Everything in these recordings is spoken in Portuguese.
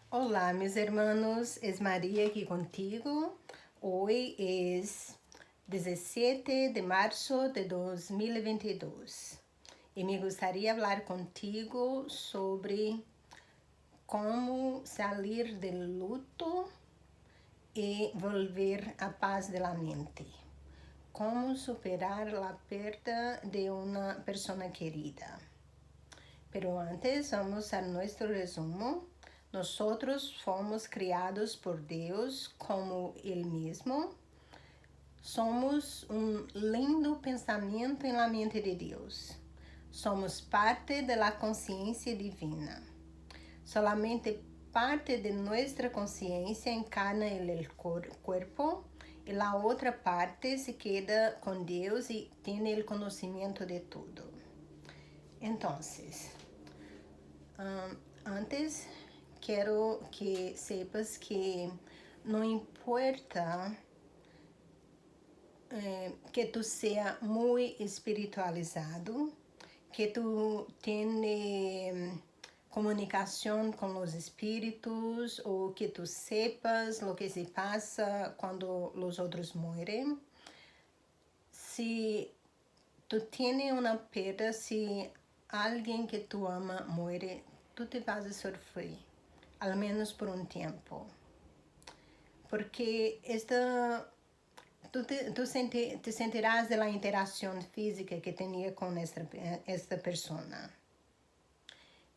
Olá, meus hermanos, es Maria aqui contigo. Hoy es 17 de março de 2022 e me gostaria falar contigo sobre como sair del luto e volver a paz de la mente. Como superar la pérdida de una persona querida. Pero antes vamos a nuestro resumo. Nosotros fomos criados por Deus como Ele mesmo. Somos um lindo pensamento em la mente de Deus. Somos parte de la consciência divina. Solamente parte de nuestra consciência encarna el cuerpo e la outra parte se queda com Deus e tem o conhecimento de tudo. Então, antes, quero que sepas que não importa que tu seja muito espiritualizado, que tu tenha comunicação com os espíritos ou que tu sepas o que se passa quando os outros morrem. Se tu tens uma perda, se alguém que tu ama morre, tu te vas a sofrer, al menos por um tempo. Porque te sentirás de la interação física que tinha com esta pessoa.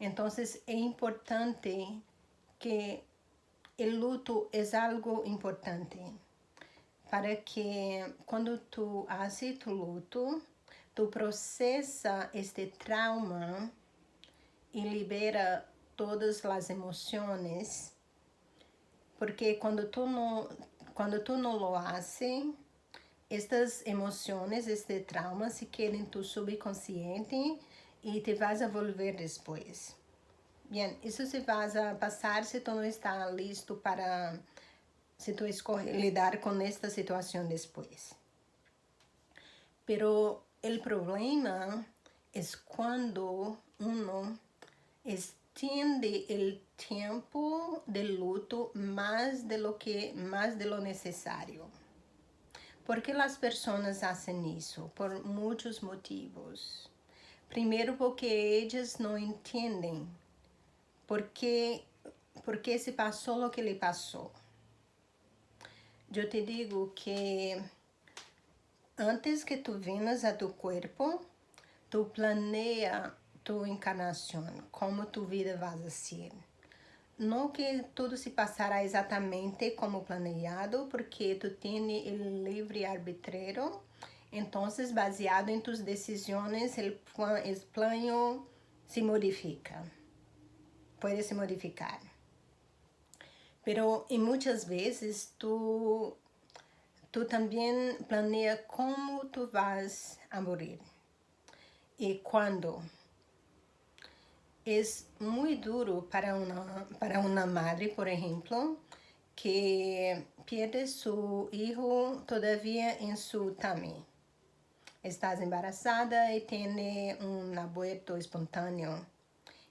Então, é importante que o luto é algo importante para que quando tu haces tu luto, tu processa este trauma e libera todas as emoções, porque quando tu não lo haces, estas emoções, este trauma se quedam em tu subconsciente e te vas a volver depois. Bem, isso se vai a passar se tu não está listo para, se tu escolhe lidar com esta situação depois. Pero o problema é quando uno extiende o tempo de luto mais de lo necessário. ¿Por que as pessoas fazem isso? Por muitos motivos. Primeiro, porque elas não entendem por que se passou o que lhe passou. Eu te digo que antes que tu venhas a tu corpo, tu planeia tu encarnação, como tu vida vai ser. Não que tudo se passará exatamente como planejado, porque tu tens o livre arbítrio. Então, baseado em tus decisões, o plano se modifica. Pode se modificar. Pero, e muitas vezes, tu também planeia como tu vas a morrer. E quando. É muito duro para uma madre, por exemplo, que perde seu filho todavia em seu tummy. Estás embarazada e tem aborto espontâneo.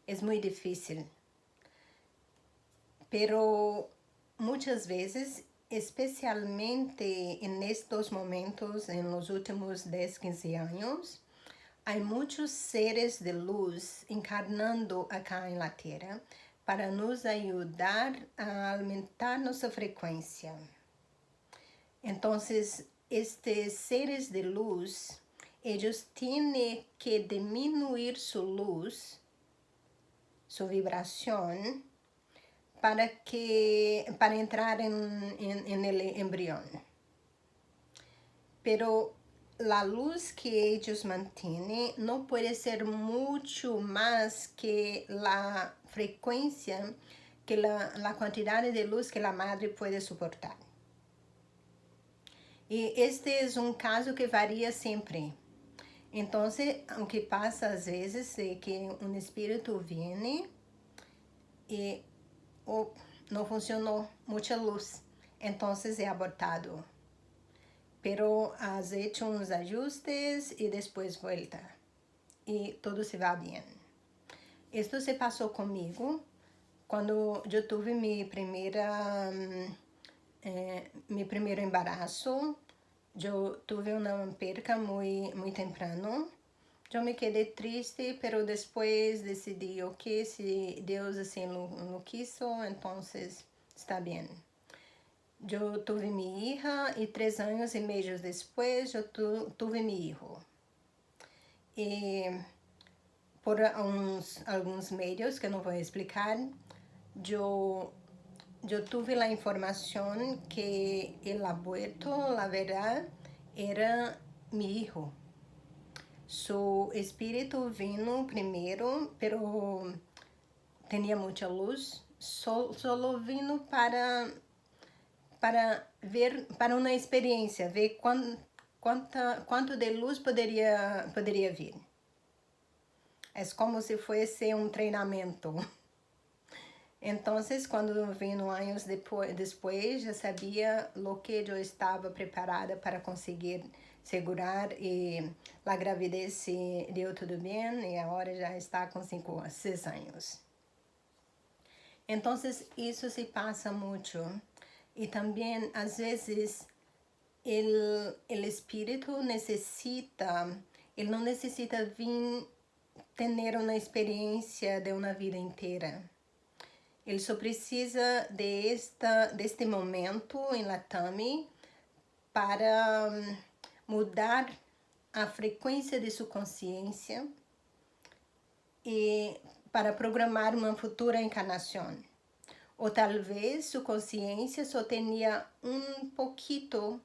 É muito difícil. Pero muitas vezes, especialmente nestes momentos, nos últimos 10, 15 anos, há muitos seres de luz encarnando acá na Terra para nos ajudar a aumentar nossa frequência. Então, estes seres de luz, eles têm que diminuir sua luz, sua vibração, para entrar em el embrião. Pero a luz que eles mantêm não pode ser muito mais que a frequência, que a quantidade de luz que a madre pode suportar. E este é um caso que varia sempre. Então, o que passa às vezes é que um espírito vem e não funcionou muita luz, então é abortado. Pero has hecho uns ajustes e depois volta. E tudo se vai bem. Isto se passou comigo Quando eu tive meu primeiro embaraço, eu tive uma perca muito temprano. Eu me quedei triste, pero depois decidi, ok, se Deus assim lo quiso, então está bem. Eu tive minha hija e 3 anos e meio depois eu tive meu filho. E por alguns meios que não vou explicar, eu tive a informação que o aborto, a verdade, era meu filho. Su espírito vino primeiro, pero tinha muita luz, solo vino para ver, para uma experiência, ver quanto de luz poderia vir. É como se fosse um treinamento. Então, quando vino anos depois, já sabia o que eu estava preparada para conseguir segurar, e a gravidez deu tudo bem, e agora já está com 6 anos. Então, isso se passa muito. E também, às vezes, o espírito ele não necessita vir ter uma experiência de uma vida inteira. Ele só precisa deste momento em Latami para mudar a frequência de sua consciência e para programar uma futura encarnação. Ou talvez sua consciência só tenha um pouquinho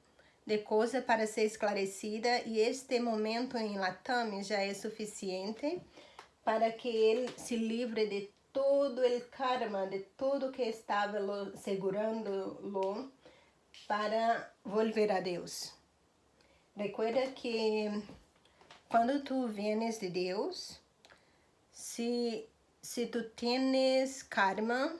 de coisa para ser esclarecida, e este momento em Latami já é suficiente para que ele se livre de todo o karma, de tudo que estava segurando-lo para volver a Deus. Recuerda que quando tu vienes de Deus, se tu tienes karma,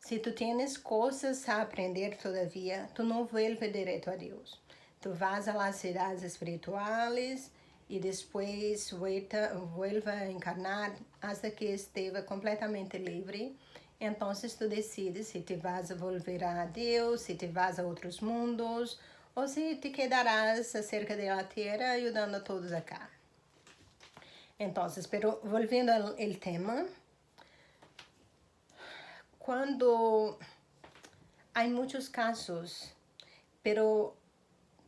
se tu tienes coisas a aprender todavia, tu não vuelves direto a Deus. Tu vas a las cidades espirituales e depois vuelve a encarnar hasta que esteve completamente livre. Então, tu decides se te vas a volver a Deus, se te vas a outros mundos, ou se te quedarás acerca da terra ajudando a todos acá. Então, pero volviendo ao tema, quando há muitos casos, pero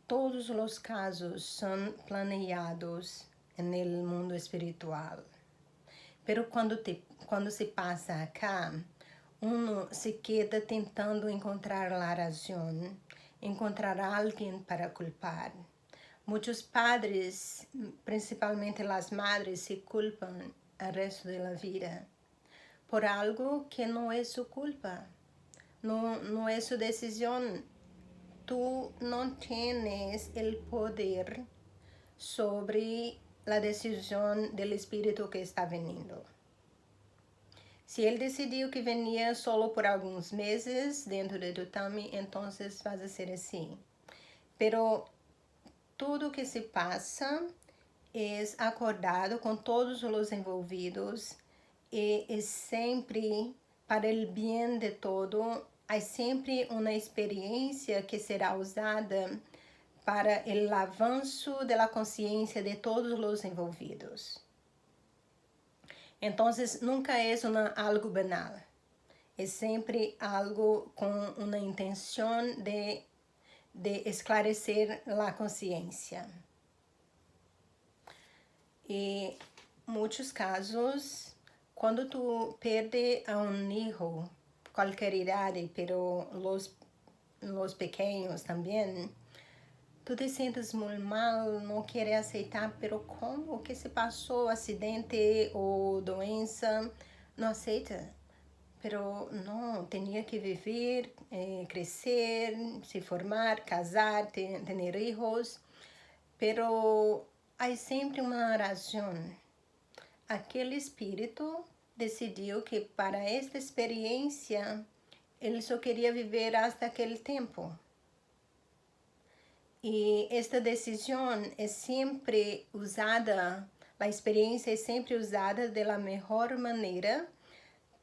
todos os casos são planeados no mundo espiritual. Pero quando se passa acá, uno se queda tentando encontrar a razão, encontrar alguém para culpar. Muitos padres, principalmente as madres, se culpam o resto da vida por algo que não é sua culpa, não é sua decisão. Tu não tienes o poder sobre a decisão do espírito que está vindo. Se ele decidiu que venia solo por alguns meses dentro de Dutami, então vai ser assim. Pero tudo que se passa é acordado com todos os envolvidos e é sempre para o bem de todo. Há sempre uma experiência que será usada para o avanço da consciência de todos os envolvidos. Então, nunca é algo banal. É sempre algo com uma intenção de esclarecer a consciência. E muitos casos, quando tu perde a um hijo, qualquer idade, pero los pequeños também, tu te sentes muito mal, não quer aceitar, pero como? O que se passou? Acidente ou doença? Não aceita. Pero não, tinha que viver, crescer, se formar, casar, ter hijos. Pero há sempre uma razão. Aquele espírito decidiu que para esta experiência ele só queria viver até aquele tempo. E esta decisão é sempre usada, a experiência é sempre usada da melhor maneira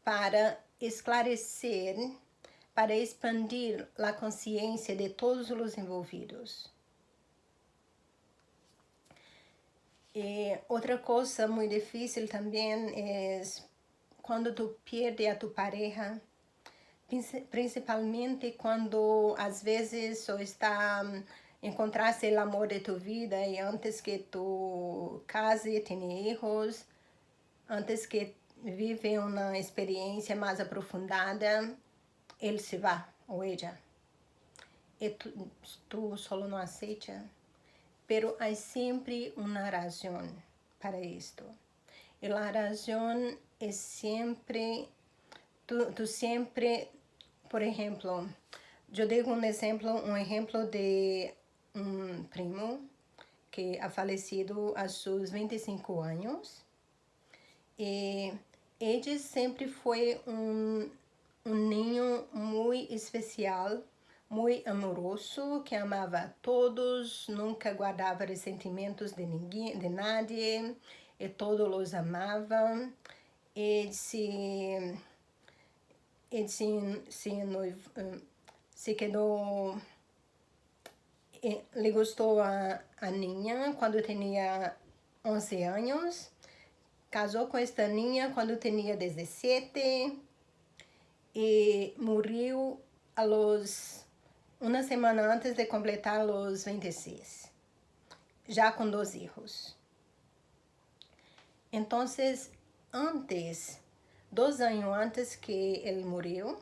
para esclarecer, para expandir a consciência de todos os envolvidos. E outra coisa muito difícil também é quando tu perde a tu pareja, principalmente quando às vezes só está encontraste o amor de tu vida e antes que tu case, tenha filhos, antes que vive uma experiência mais aprofundada, ele se vai, ou ela. E tu solo não aceita. Pero há sempre uma razão para isto. E a razão é sempre, tu sempre, por exemplo, eu digo um exemplo de um primo que ha falecido a seus 25 anos. E ele sempre foi um ninho muito especial, muito amoroso, que amava a todos, nunca guardava ressentimentos de ninguém, de nadie, e todos os amava. Ele se quedou, lhe gostou a Ninha quando tinha 11 anos, casou com esta Ninha quando tinha 17 e morreu uma semana antes de completar os 26, já com 2 filhos. Então, 2 anos antes que ele morreu,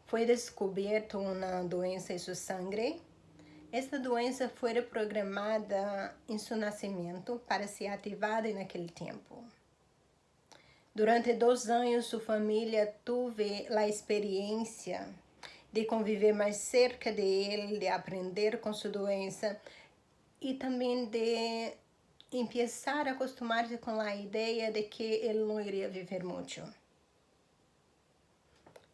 foi descoberta uma doença em seu sangue. Esta doença foi programada em seu nascimento para ser ativada naquele tempo. Durante 2 anos, sua família teve a experiência de conviver mais cerca de ele, de aprender com sua doença e também de começar a acostumar-se com a ideia de que ele não iria viver muito.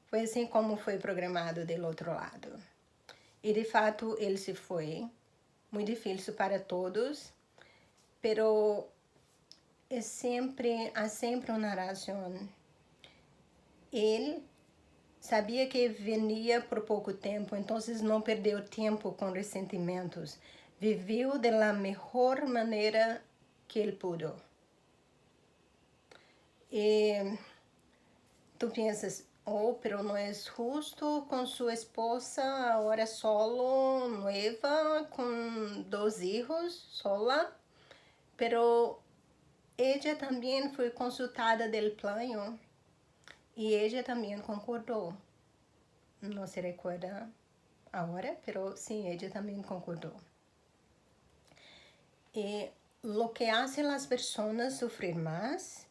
Foi assim como foi programado do outro lado. E de fato ele se foi, muito difícil para todos, pero há sempre uma razão. Ele sabia que venia por pouco tempo, então não perdeu tempo com ressentimentos. Viveu da melhor maneira que ele pôde. E tu pensas, pero não é justo com sua esposa, agora solo, nova, com 2 filhos, sola. Pero ela também foi consultada do plano e ela também concordou. Não se recuerda agora, pero sim, ela também concordou. E lo que hace as pessoas sofrer mais,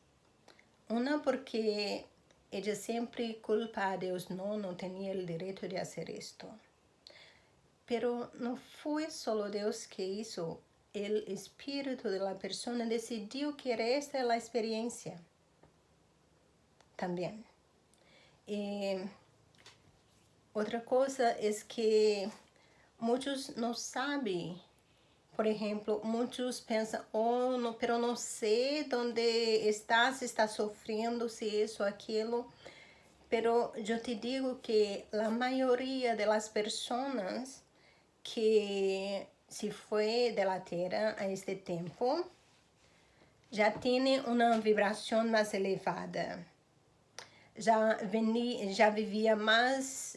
porque ella sempre culpa a Deus, não tinha o direito de fazer isto. Pero não foi só Deus que hizo, o espírito da pessoa decidiu que esta é a experiência também. E outra coisa é que muitos não sabem. Por exemplo, muitos pensam, pero não sei onde está, se está sofrendo, se isso ou aquilo. Pero eu te digo que a maioria das pessoas que se foi da Terra a este tempo já tem uma vibração mais elevada. Já vivia mais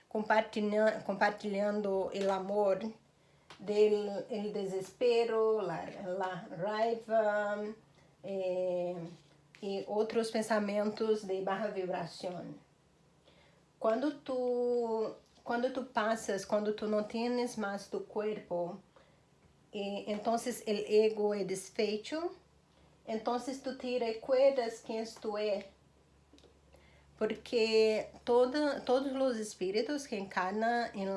compartilhando o amor, del desespero, la raiva e outros pensamentos de baixa vibração. Quando tu não tienes mais tu corpo, então o ego é desfeito, então tu te recuerdas quem tu é, porque todos os espíritos que encarnam em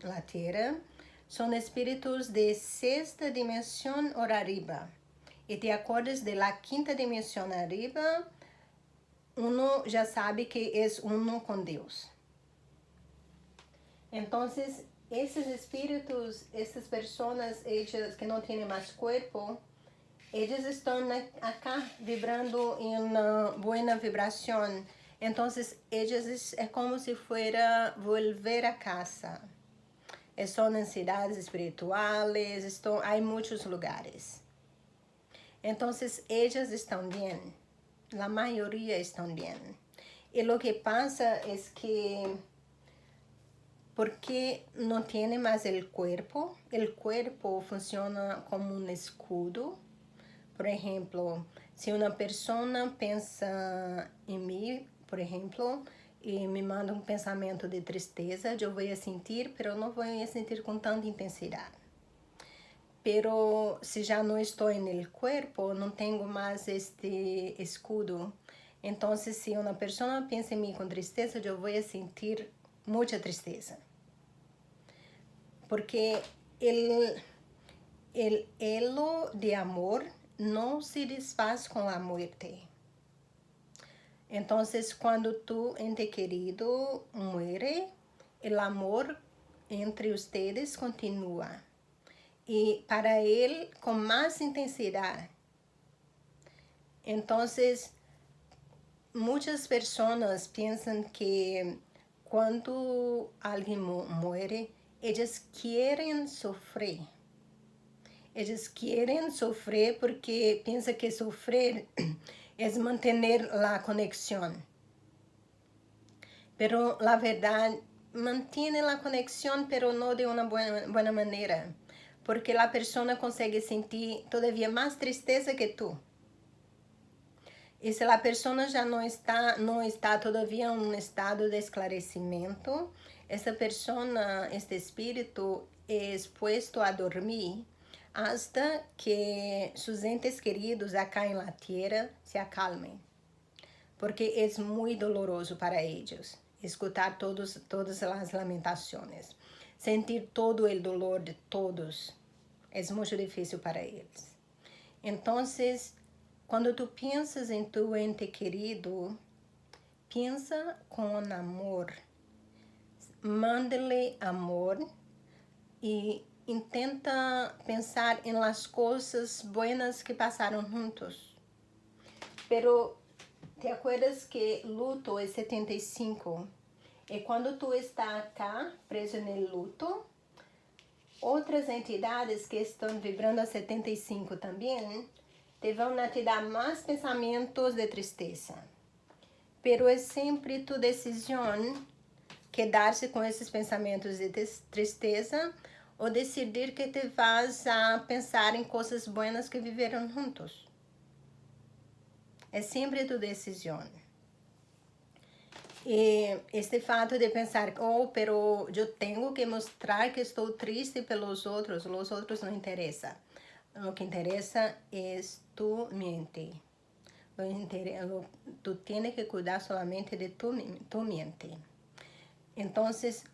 la Terra são espíritos de 6ª dimensão ou arriba. E te acordas de la 5ª dimensão arriba, uno já sabe que é uno com Deus. Então, esses espíritos, essas pessoas que não têm mais corpo, eles estão acá vibrando em uma boa vibração. Entonces, ellas es como si fuera volver a casa. Estão em cidades espirituales, hay muchos lugares. Entonces, ellas están bien. La mayoría están bien. Y lo que pasa es que, porque no tiene más el cuerpo funciona como un escudo. Por ejemplo, si una persona piensa en mí, por ejemplo, y me manda un pensamiento de tristeza, yo voy a sentir, pero no voy a sentir con tanta intensidad. Pero si ya no estoy en el cuerpo, no tengo más este escudo. Entonces, si una persona piensa en mí con tristeza, yo voy a sentir mucha tristeza. Porque el hilo de amor no se desfaz con la muerte. Entonces, cuando tu ente querido muere, el amor entre ustedes continúa. Y para él con más intensidad. Entonces, muchas personas piensan que cuando alguien muere, ellas quieren sufrir. Ellas quieren sufrir porque piensan que sufrir es mantener la conexión. Pero la verdad, mantiene la conexión, pero no de una buena manera. Porque la persona consegue sentir todavía más tristeza que tú. Y si la persona ya no está todavía en un estado de esclarecimiento, esta persona, este espíritu es puesto a dormir hasta que sus entes queridos acá en la tierra se acalmen. Porque es muy doloroso para ellos escuchar todas las lamentaciones. Sentir todo el dolor de todos es muy difícil para ellos. Entonces, cuando tú piensas en tu ente querido, piensa con amor. Mándale amor y intenta pensar en las cosas buenas que pasaron juntos. Pero, ¿te acuerdas que luto es 75? Y cuando tú estás acá, preso en el luto, otras entidades que están vibrando a 75 también, te van a te dar más pensamientos de tristeza. Pero es siempre tu decisión quedarse con esos pensamientos de tristeza o decidir que te vas a pensar en cosas buenas que vivieron juntos. Es siempre tu decisión. Y este fato de pensar, pero yo tengo que mostrar que estoy triste pelos outros, los otros no interesa. Lo que interesa es tu mente. Tú tienes que cuidar solamente de tu mente. Entonces,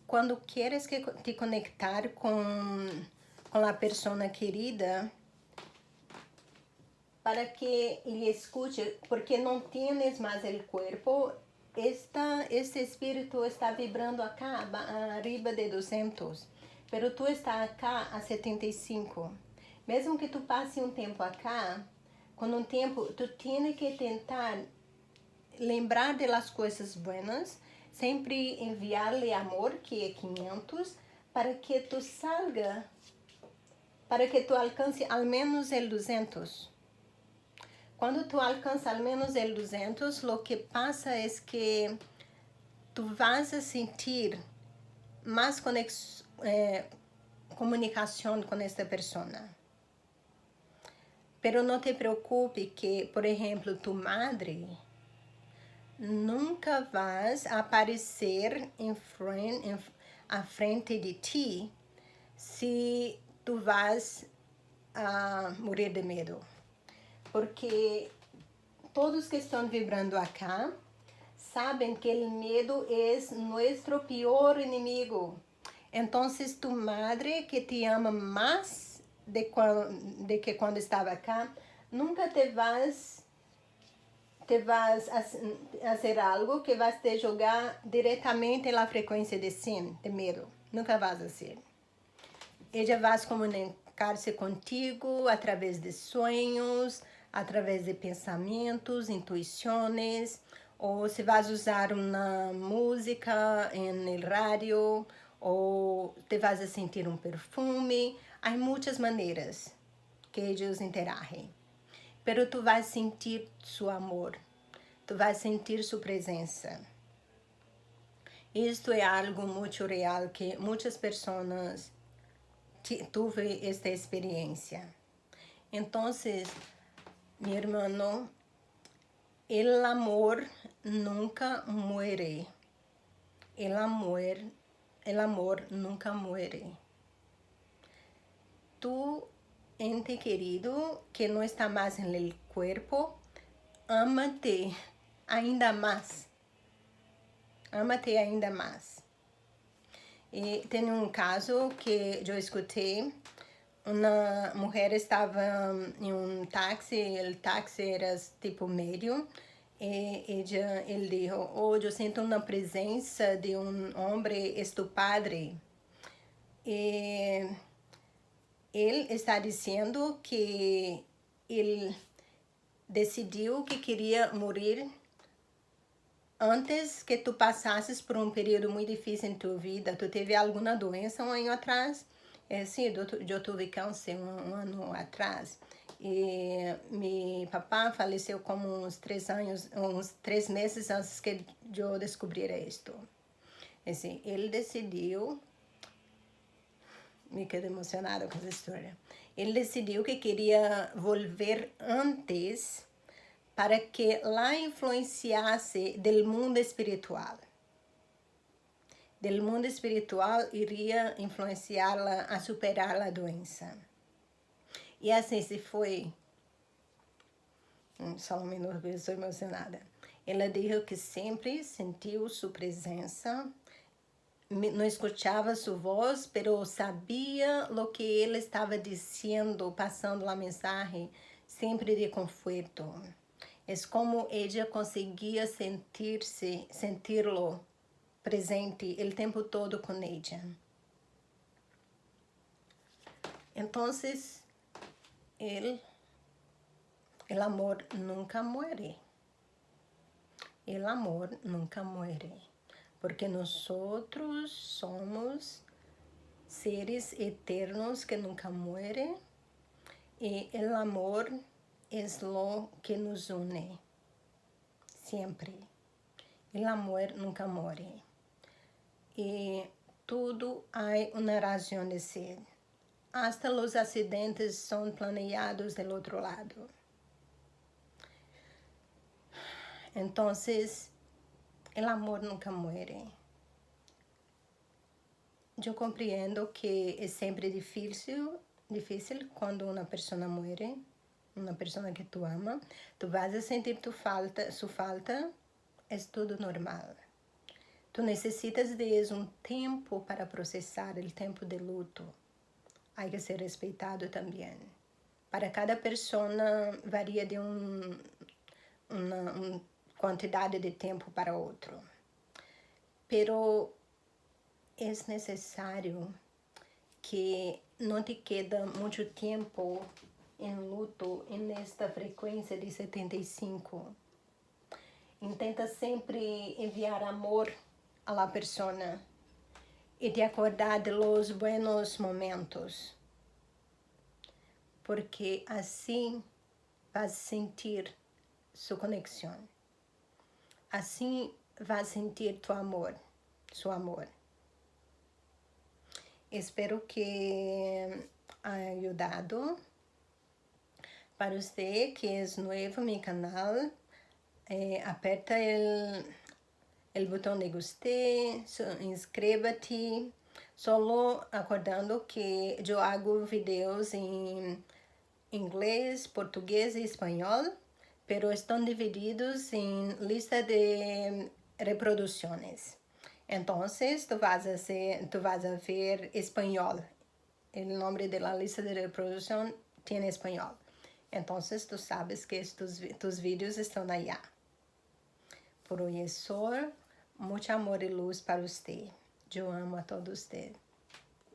cuando quieres te conectar con la persona querida, para que le escuche, porque no tienes más el cuerpo, este espíritu está vibrando acá, arriba de 200, pero tú estás acá a 75. Mesmo que tu passe um tempo acá, com um tempo, tu tienes que tentar lembrar de las coisas buenas, sempre enviar-lhe amor, que é 500, para que tu salga, para que tu alcance al menos el 200. Quando tu alcança al menos el 200, lo que pasa es que tu vas a sentir más comunicación con esta persona. Pero no te preocupe que, por ejemplo, tu madre nunca vas a aparecer à frente de ti se tu vas a morir de medo. Porque todos que estão vibrando acá sabem que o medo é nosso pior inimigo. Então, tu madre que te ama mais de que quando estava acá, nunca te vas a fazer algo que vai te jogar diretamente na frequência de 100, de medo. Nunca vas a ser. Ella vai comunicar-se contigo através de sonhos, através de pensamentos, intuições, ou se vas usar uma música no rádio, ou te vas a sentir um perfume. Há muitas maneiras que eles interagem. Pero tu vas sentir seu amor, tu vas sentir sua presença. Isto é algo muito real que muitas pessoas teve esta experiência. Então, meu irmão, o amor nunca muere. El amor nunca muere. Tu, ente querido, que não está mais no corpo, ama-te ainda mais. Ama-te ainda mais. E tem um caso que eu escutei. Uma mulher estava em um táxi, o táxi era tipo médio, e ele disse, oh, eu sinto uma presença de um homem, és tu padre. E ele está dizendo que ele decidiu que queria morrer antes que tu passasses por um período muito difícil em tua vida. Tu teve alguma doença um ano atrás? Sim, eu tive câncer um ano atrás. E meu papá faleceu como uns 3 meses antes que eu descobrira isto. Assim, ele decidiu, me quedei emocionada com essa história. Ele decidiu que queria volver antes para que lá influenciasse do mundo espiritual. Do mundo espiritual iria influenciá-la a superar a doença. E assim se foi. Só um minuto, eu estou emocionada. Ela disse que sempre sentiu sua presença, não escutava sua voz, mas sabia o que ele estava dizendo, passando a mensagem, sempre de conforto. É como ela conseguia sentir-lo presente o tempo todo com ella. Então, el amor nunca muere. El amor nunca muere. Porque nosotros somos seres eternos que nunca mueren. Y el amor es lo que nos une. Siempre. El amor nunca muere. E tudo há uma razão de ser. Hasta os acidentes são planeados do outro lado. Então, o amor nunca muere. Eu compreendo que é sempre difícil quando uma pessoa muere, uma pessoa que tu ama. Tu vas a sentir sua falta, é tudo normal. Tu necessitas de um tempo para processar o tempo de luto. Há que ser respeitado também. Para cada pessoa varia de uma quantidade de tempo para outro. Pero é necessário que não te quede muito tempo em luto nesta frequência de 75. Intenta sempre enviar amor a la persona e te acordar de los buenos momentos, porque assim vas sentir sua conexão, assim vas sentir tu amor, seu amor. Espero que haya ajudado. Para você que é novo no meu canal, aperta o botão de gostei, inscreva-te. Solo acordando que eu hago vídeos em inglês, português e espanhol, pero estão divididos em lista de reproduções. Então, tu vas a ver espanhol. O nome da lista de reprodução tem espanhol. Então, tu sabes que tus vídeos estão aí. Por hoje é só. Muito amor e luz para você. Eu amo a todos vocês.